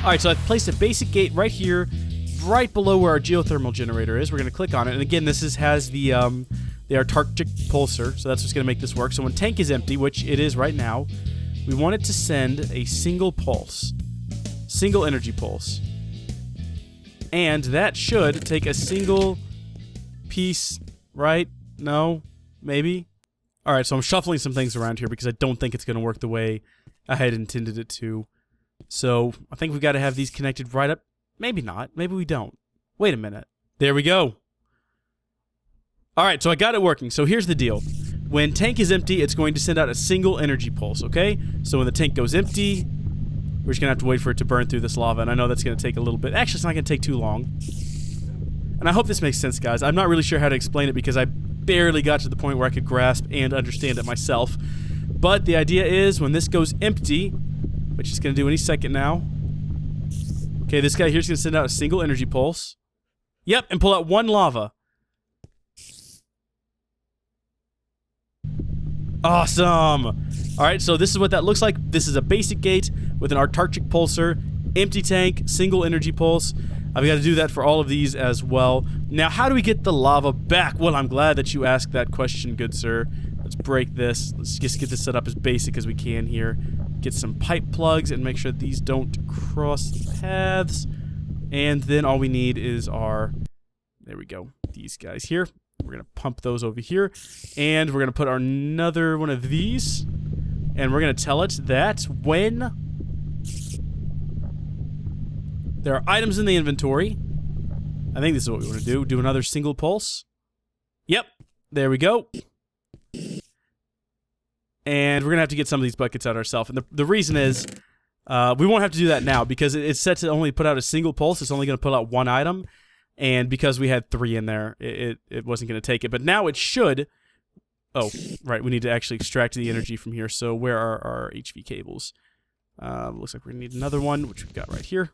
Alright, so I've placed a basic gate right here, right below where our geothermal generator is. We're going to click on it, and again, this has the Antarctic pulsar, so that's what's going to make this work. So when tank is empty, which it is right now, we want it to send a single pulse. Single energy pulse. And that should take a single piece, right? No? Maybe? Alright, so I'm shuffling some things around here because I don't think it's going to work the way I had intended it to. So, I think we've got to have these connected right up. Maybe not. Maybe we don't. Wait a minute. There we go. Alright, so I got it working. So here's the deal. When tank is empty, it's going to send out a single energy pulse, okay? So when the tank goes empty, we're just going to have to wait for it to burn through this lava, and I know that's going to take a little bit. Actually, it's not going to take too long. And I hope this makes sense, guys. I'm not really sure how to explain it because I barely got to the point where I could grasp and understand it myself. But the idea is when this goes empty, which it's going to do any second now. Okay, this guy here's going to send out a single energy pulse. Yep, and pull out one lava. Awesome! Alright, so this is what that looks like. This is a basic gate with an Antarctic pulsar, empty tank, single energy pulse. I've got to do that for all of these as well. Now, how do we get the lava back? Well, I'm glad that you asked that question, good sir. Let's break this. Let's just get this set up as basic as we can here. Get some pipe plugs and make sure these don't cross paths. And then all we need is our... There we go. These guys here. We're going to pump those over here. And we're going to put another one of these. And we're going to tell it that when there are items in the inventory, I think this is what we want to do. Do another single pulse. Yep. There we go. And we're going to have to get some of these buckets out ourselves. And the reason is, we won't have to do that now because it's set to only put out a single pulse. It's only going to put out one item. And because we had 3 in there, it wasn't going to take it. But now it should... Oh, right, we need to actually extract the energy from here. So where are our HV cables? Looks like we're going to need another one, which we've got right here.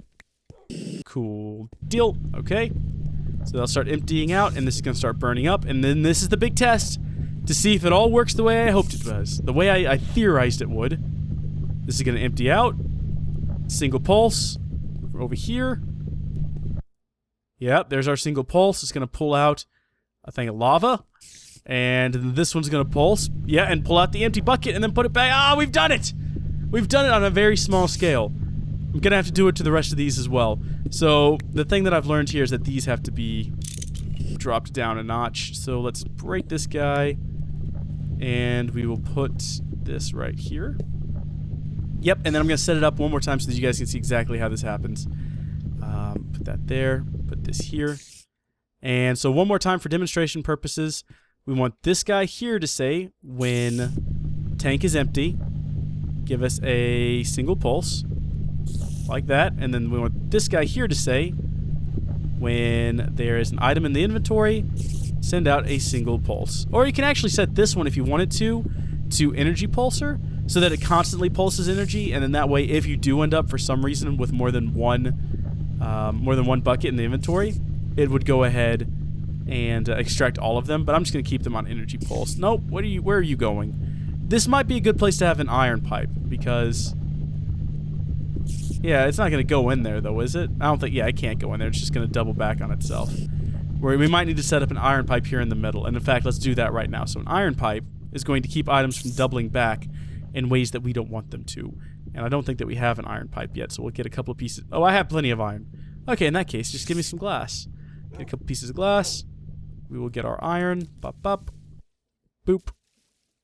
Cool deal. Okay. So they'll start emptying out, and this is going to start burning up. And then this is the big test to see if it all works the way I hoped it was. The way I theorized it would. This is going to empty out. Single pulse. Over here. Yep, there's our single pulse. It's going to pull out a thing of lava. And this one's going to pulse. Yeah, and pull out the empty bucket and then put it back. Ah, we've done it! We've done it on a very small scale. I'm going to have to do it to the rest of these as well. So, the thing that I've learned here is that these have to be dropped down a notch. So, let's break this guy. And we will put this right here. Yep, and then I'm going to set it up one more time so that you guys can see exactly how this happens. Put that there. Put this here. And so one more time for demonstration purposes, we want this guy here to say, when tank is empty, give us a single pulse, like that. And then we want this guy here to say, when there is an item in the inventory, send out a single pulse. Or you can actually set this one, if you wanted to energy pulsar, so that it constantly pulses energy, and then that way, if you do end up, for some reason, with more than one bucket in the inventory, it would go ahead and extract all of them, but I'm just going to keep them on energy pulse. Nope, where are you going? This might be a good place to have an iron pipe, because... Yeah, it's not going to go in there, though, is it? I don't think... Yeah, it can't go in there. It's just going to double back on itself. Where we might need to set up an iron pipe here in the middle, and in fact, let's do that right now. So an iron pipe is going to keep items from doubling back in ways that we don't want them to. And I don't think that we have an iron pipe yet, so we'll get a couple of pieces... Oh, I have plenty of iron. Okay, in that case, just give me some glass. Get a couple pieces of glass. We will get our iron. Bop, bop. Boop.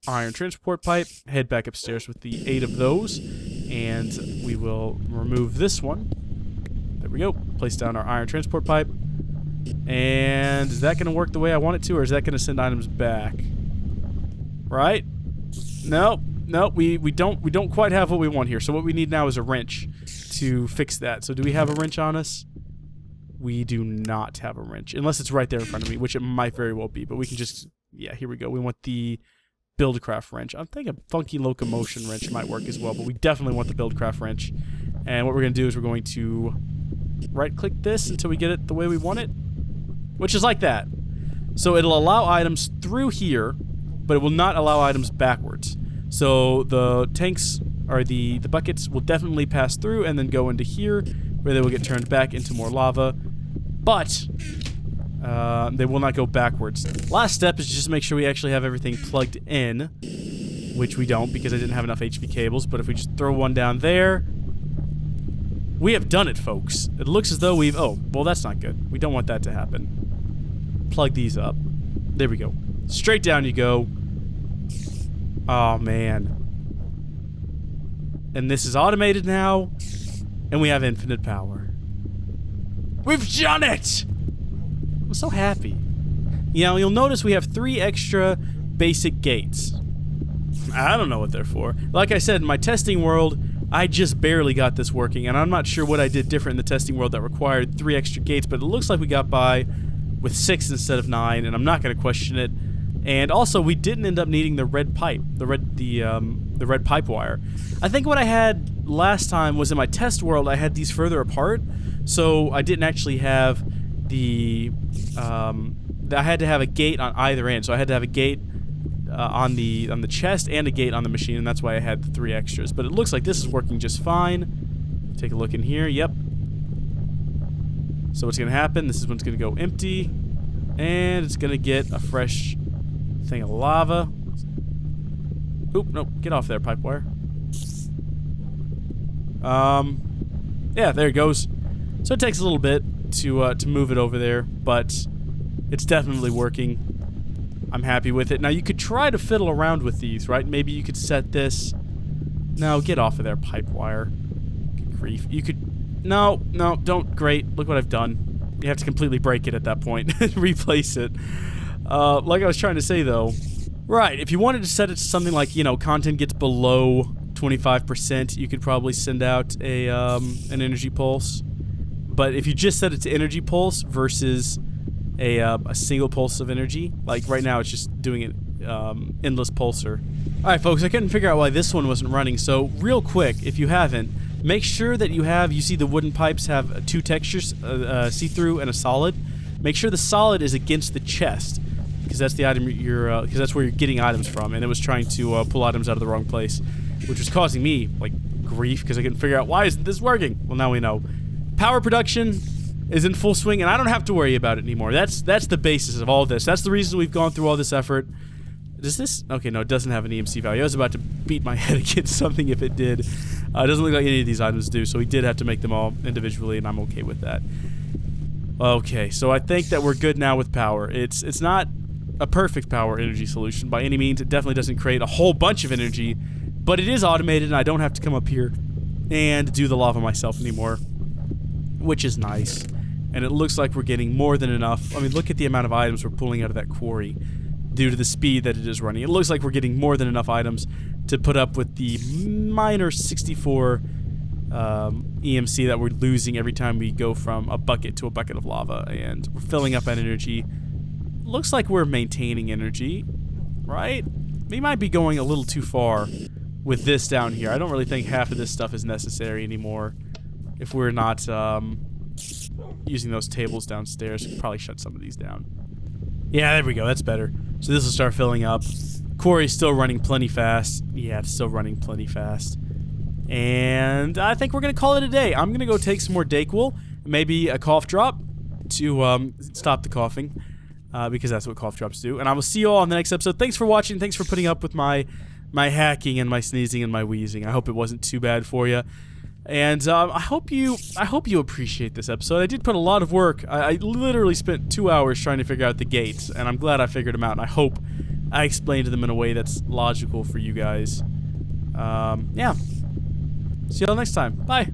Iron transport pipe. Head back upstairs with the 8 of those. And we will remove this one. There we go. Place down our iron transport pipe. And is that going to work the way I want it to, or is that going to send items back? Right? Nope. Nope. We don't quite have what we want here. So what we need now is a wrench to fix that. So do we have a wrench on us? We do not have a wrench, unless it's right there in front of me, which it might very well be, but we can just... Yeah, here we go. We want the Buildcraft wrench. I'm thinking a funky locomotion wrench might work as well, but we definitely want the Buildcraft wrench. And what we're going to do is we're going to right-click this until we get it the way we want it, which is like that. So it'll allow items through here, but it will not allow items backwards. So the tanks, or the buckets, will definitely pass through and then go into here, where they will get turned back into more lava. But they will not go backwards. Last step is just make sure we actually have everything plugged in, which we don't because I didn't have enough HV cables. But if we just throw one down there, we have done it, folks. It looks as though we've... Oh, well, that's not good. We don't want that to happen. Plug these up. There we go. Straight down you go. Oh, man. And this is automated now, and we have infinite power. We've done it! I'm so happy. You know, you'll notice we have 3 extra basic gates. I don't know what they're for. Like I said, in my testing world, I just barely got this working, and I'm not sure what I did different in the testing world that required 3 extra gates, but it looks like we got by with 6 instead of 9, and I'm not going to question it. And also, we didn't end up needing the red pipe, the red pipe wire. I think what I had last time was in my test world, I had these further apart, so I didn't actually have the, I had to have a gate on either end. So I had to have a gate on the chest and a gate on the machine, and that's why I had the 3 extras. But it looks like this is working just fine. Take a look in here. Yep. So what's gonna happen? This is when it's gonna go empty, and it's gonna get a fresh thing of lava. Oop, nope, get off there, pipe wire. Yeah, there it goes. So it takes a little bit to move it over there, but it's definitely working. I'm happy with it. Now you could try to fiddle around with these, right? Maybe you could set this. No, get off of there, pipe wire. Good grief. You could. No, don't. Great. Look what I've done. You have to completely break it at that point and replace it. Like I was trying to say, though, right, if you wanted to set it to something like, you know, content gets below 25%, you could probably send out a an energy pulse. But if you just set it to energy pulse versus a single pulse of energy, like right now it's just doing an endless pulsar. Alright, folks, I couldn't figure out why this one wasn't running, so real quick, if you haven't, make sure that you see the wooden pipes have 2 textures, see-through and a solid. Make sure the solid is against the chest, because that's the item because that's where you're getting items from, and it was trying to pull items out of the wrong place, which was causing me like grief because I couldn't figure out why isn't this working. Well, now we know. Power production is in full swing, and I don't have to worry about it anymore. That's the basis of all this. That's the reason we've gone through all this effort. Does this? Okay, no, it doesn't have an EMC value. I was about to beat my head against something if it did. It doesn't look like any of these items do, so we did have to make them all individually, and I'm okay with that. Okay, so I think that we're good now with power. It's not a perfect power energy solution by any means. It definitely doesn't create a whole bunch of energy, but it is automated, and I don't have to come up here and do the lava myself anymore, which is nice. And it looks like we're getting more than enough. I mean, look at the amount of items we're pulling out of that quarry due to the speed that it is running. It looks like we're getting more than enough items to put up with the minor 64 EMC that we're losing every time we go from a bucket to a bucket of lava, and we're filling up that energy. Looks like we're maintaining energy, right? We might be going a little too far with this down here. I don't really think half of this stuff is necessary anymore. If we're not using those tables downstairs, we could probably shut some of these down. Yeah, there we go. That's better. So this will start filling up. Quarry's still running plenty fast. Yeah, it's still running plenty fast. And I think we're going to call it a day. I'm going to go take some more Dayquil, maybe a cough drop to stop the coughing, because that's what cough drops do. And I will see you all on the next episode. Thanks for watching. Thanks for putting up with my hacking and my sneezing and my wheezing. I hope it wasn't too bad for you. And I hope you appreciate this episode. I did put a lot of work. I literally spent 2 hours trying to figure out the gates, and I'm glad I figured them out, and I hope I explained them in a way that's logical for you guys. Yeah. See y'all next time. Bye.